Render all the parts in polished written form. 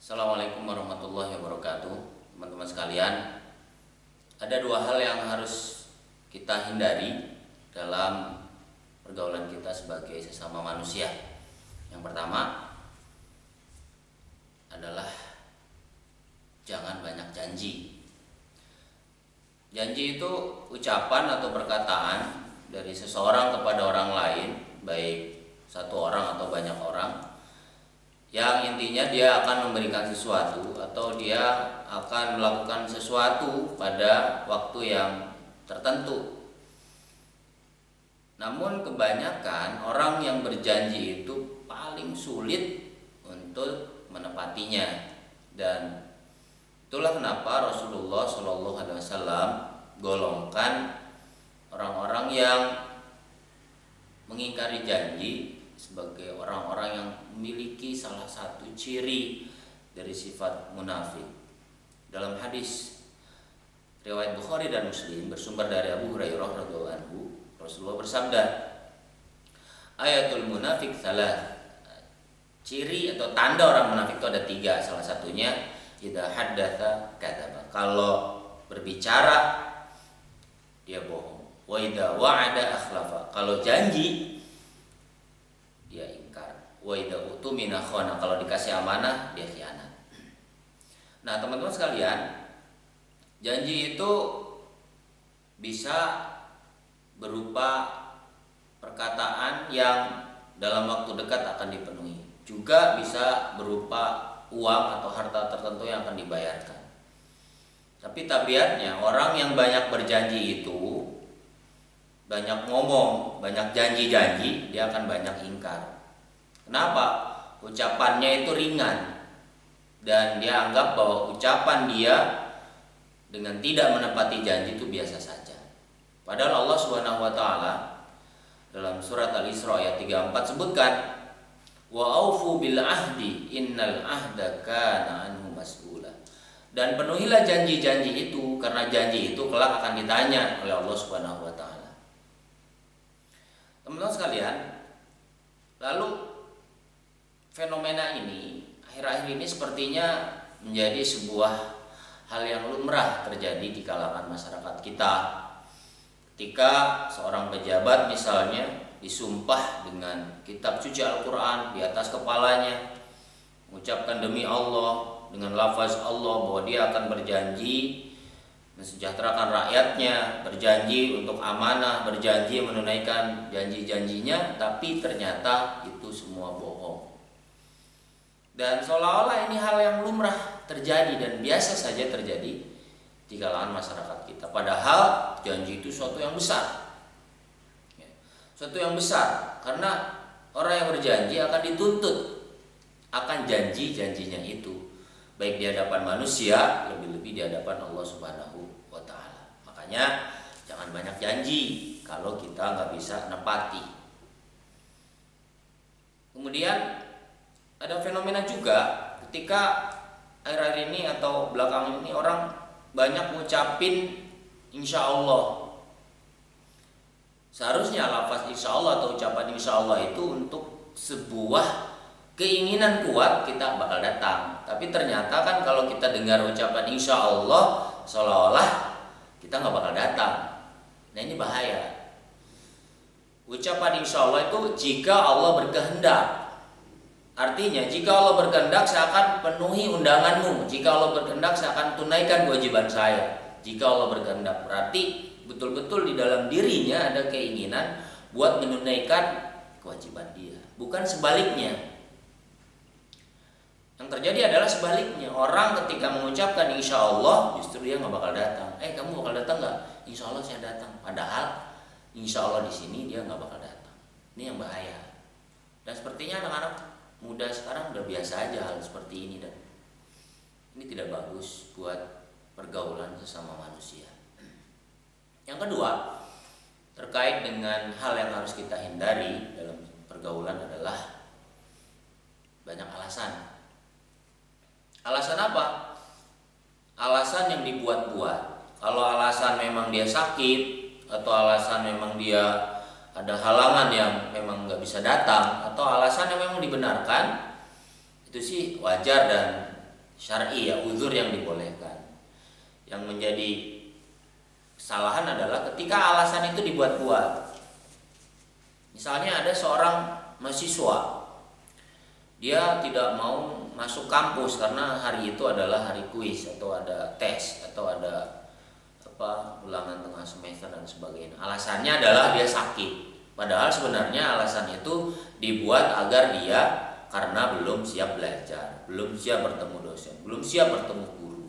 Assalamualaikum warahmatullahi wabarakatuh. Teman-teman sekalian, ada dua hal yang harus kita hindari dalam pergaulan kita sebagai sesama manusia. Yang pertama adalah jangan banyak janji. Janji itu ucapan atau perkataan dari seseorang kepada orang lain, baik satu orang atau banyak orang, yang intinya dia akan memberikan sesuatu atau dia akan melakukan sesuatu pada waktu yang tertentu. Namun kebanyakan orang yang berjanji itu paling sulit untuk menepatinya, dan itulah kenapa Rasulullah SAW golongkan orang-orang yang mengingkari janji sebagai orang-orang yang memiliki salah satu ciri dari sifat munafik. Dalam hadis riwayat Bukhari dan Muslim bersumber dari Abu Hurairah radhiyallahu anhu, Rasulullah bersabda, ayatul munafik salah. Ciri atau tanda orang munafik itu ada tiga. Salah satunya idza haddatsa kadzaba. Kalau berbicara dia bohong. Wa idza wa'ada akhlafa. Kalau janji dia ingkar. Wa idza utumina khana. Kalau dikasih amanah dia khianat. Nah, teman-teman sekalian, janji itu bisa berupa perkataan yang dalam waktu dekat akan dipenuhi. Juga bisa berupa uang atau harta tertentu yang akan dibayarkan. Tapi tabiatnya orang yang banyak berjanji itu, banyak ngomong, banyak janji-janji, dia akan banyak ingkar. Kenapa? Ucapannya itu ringan, dan dia anggap bahwa ucapan dia dengan tidak menepati janji itu biasa saja. Padahal Allah Subhanahu wa taala dalam surat Al-Isra ayat 34 sebutkan, wa aufu bil ahdi innal ahda kana anhu mas'ula. Dan penuhilah janji-janji itu, karena janji itu kelak akan ditanya oleh Allah Subhanahu wa taala. Teman-teman sekalian, lalu fenomena ini akhir-akhir ini sepertinya menjadi sebuah hal yang lumrah terjadi di kalangan masyarakat kita. Ketika seorang pejabat misalnya disumpah dengan kitab suci Al-Quran di atas kepalanya, mengucapkan demi Allah dengan lafaz Allah bahwa dia akan berjanji mensejahterakan rakyatnya, berjanji untuk amanah, berjanji menunaikan janji-janjinya, tapi ternyata itu semua bohong. Dan seolah-olah ini hal yang lumrah terjadi dan biasa saja terjadi di kalangan masyarakat kita. Padahal janji itu suatu yang besar. Suatu yang besar, karena orang yang berjanji akan dituntut akan janji-janjinya itu, baik di hadapan manusia, lebih-lebih di hadapan Allah Subhanahu wa taala. Makanya jangan banyak janji kalau kita nggak bisa nepati. Kemudian ada fenomena juga ketika akhir-akhir ini atau belakangan ini orang banyak ngucapin insya Allah. Seharusnya lafaz insya Allah atau ucapan insya Allah itu untuk sebuah keinginan kuat kita bakal datang. Tapi ternyata kan kalau kita dengar ucapan insya Allah, seolah-olah kita nggak bakal datang. Nah, ini bahaya. Ucapan insya Allah itu jika Allah berkehendak. Artinya jika Allah berkehendak saya akan penuhi undanganmu. Jika Allah berkehendak saya akan tunaikan kewajiban saya. Jika Allah berkehendak, berarti betul-betul di dalam dirinya ada keinginan buat menunaikan kewajiban dia, bukan sebaliknya. Yang terjadi adalah sebaliknya. Orang ketika mengucapkan insya Allah justru dia nggak bakal datang. Kamu bakal datang nggak? Insya Allah saya datang. Padahal insya Allah di sini dia nggak bakal datang. Ini yang bahaya. Dan sepertinya anak-anak muda sekarang udah biasa aja hal seperti ini, dan ini tidak bagus buat pergaulan sesama manusia. Yang kedua, terkait dengan hal yang harus kita hindari dalam pergaulan adalah banyak alasan. Alasan apa? Alasan yang dibuat-buat. Kalau alasan memang dia sakit, atau alasan memang dia ada halangan yang memang nggak bisa datang, atau alasan yang memang dibenarkan, itu sih wajar dan syar'i ya, uzur yang dibolehkan. Yang menjadi kesalahan adalah ketika alasan itu dibuat-buat. Misalnya ada seorang mahasiswa, dia tidak mau masuk kampus karena hari itu adalah hari kuis atau ada tes atau ada ulangan tengah semester dan sebagainya. Alasannya adalah dia sakit. Padahal sebenarnya alasan itu dibuat agar dia karena belum siap belajar, belum siap bertemu dosen, belum siap bertemu guru.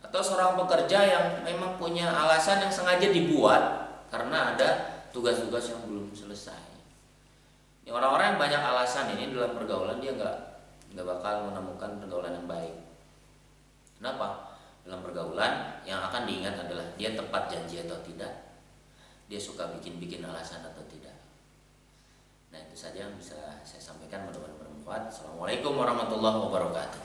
Atau seorang pekerja yang memang punya alasan yang sengaja dibuat karena ada tugas-tugas yang belum selesai. Ini orang-orang yang banyak alasan ini dalam pergaulan, dia nggak bakal menemukan pergaulan yang baik. Kenapa? Dalam pergaulan yang akan diingat adalah dia tepat janji atau tidak, dia suka bikin-bikin alasan atau tidak. Nah, itu saja yang bisa saya sampaikan, mudah-mudahan bermanfaat. Assalamualaikum warahmatullahi wabarakatuh.